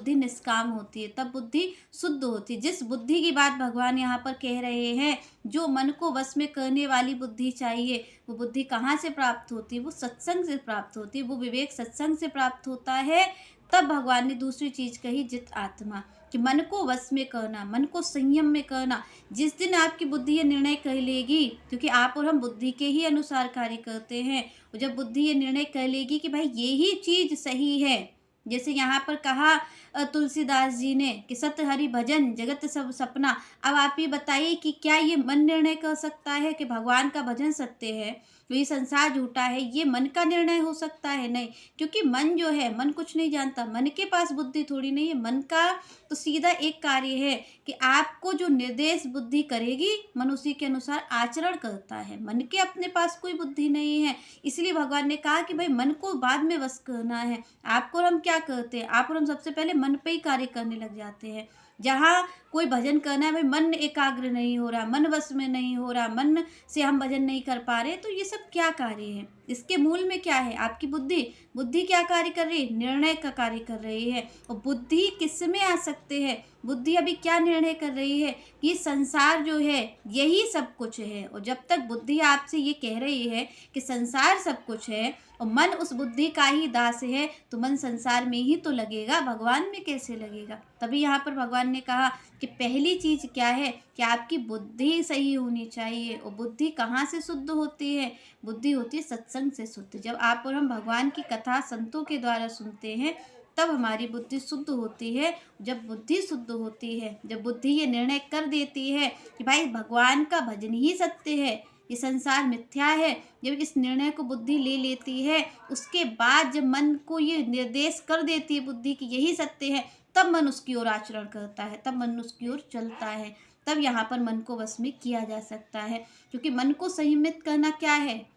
बुद्धि निष्काम होती है, तब बुद्धि शुद्ध होती है। जिस बुद्धि की बात भगवान यहाँ पर कह रहे हैं, जो मन को वश में करने वाली बुद्धि चाहिए, वो बुद्धि कहाँ से प्राप्त होती है? वो सत्संग से प्राप्त होती है, वो विवेक सत्संग से प्राप्त होता है। तब भगवान ने दूसरी चीज़ कही, जित आत्मा, कि मन को वश में करना, मन को संयम में करना। जिस दिन आपकी बुद्धि ये निर्णय कर लेगी, क्योंकि आप और हम बुद्धि के ही अनुसार कार्य करते हैं, और जब बुद्धि ये निर्णय कर लेगी कि भाई ये ही चीज़ सही है, जैसे यहाँ पर कहा तुलसीदास जी ने कि सत हरि भजन जगत सब सपना। अब आप ये बताइए कि क्या ये मन निर्णय कर सकता है कि भगवान का भजन सत्य है, तो ये संसार झूठा है? ये मन का निर्णय हो सकता है? नहीं, क्योंकि मन जो है, मन कुछ नहीं जानता, मन के पास बुद्धि थोड़ी नहीं है। मन का तो सीधा एक कार्य है कि आपको जो निर्देश बुद्धि करेगी, मन उसी के अनुसार आचरण करता है। मन के अपने पास कोई बुद्धि नहीं है। इसलिए भगवान ने कहा कि भाई मन को बाद में वश करना है। आपको और हम क्या करते हैं? आप और हम सबसे पहले मन पे ही कार्य करने लग जाते हैं। जहाँ कोई भजन करना है, भाई मन एकाग्र नहीं हो रहा, मन वश में नहीं हो रहा, मन से हम भजन नहीं कर पा रहे, तो ये सब क्या कार्य है? इसके मूल में क्या है? आपकी बुद्धि। बुद्धि क्या कार्य कर रही है? निर्णय का कार्य कर रही है। और बुद्धि किस में आ सकते हैं? बुद्धि अभी क्या निर्णय कर रही है कि संसार जो है यही सब कुछ है। और जब तक बुद्धि आपसे ये कह रही है कि संसार सब कुछ है, और मन उस बुद्धि का ही दास है, तो मन संसार में ही तो लगेगा, भगवान में कैसे लगेगा? तभी यहाँ पर भगवान ने कहा कि पहली चीज़ क्या है कि आपकी बुद्धि सही होनी चाहिए। और बुद्धि कहाँ से शुद्ध होती है? बुद्धि होती है सत्संग से शुद्ध। जब आप और हम भगवान की कथा संतों के द्वारा सुनते हैं, तब हमारी बुद्धि शुद्ध होती है। जब बुद्धि शुद्ध होती है, जब बुद्धि ये निर्णय कर देती है कि भाई भगवान का भजन ही सत्य है, ये संसार मिथ्या है, जब इस निर्णय को बुद्धि ले लेती है, उसके बाद जब मन को ये निर्देश कर देती है बुद्धि कि यही सत्य है, तब मन उसकी ओर आचरण करता है, तब मन उसकी ओर चलता है। तब यहाँ पर मन को वश में किया जा सकता है, क्योंकि मन को संयमित करना क्या है?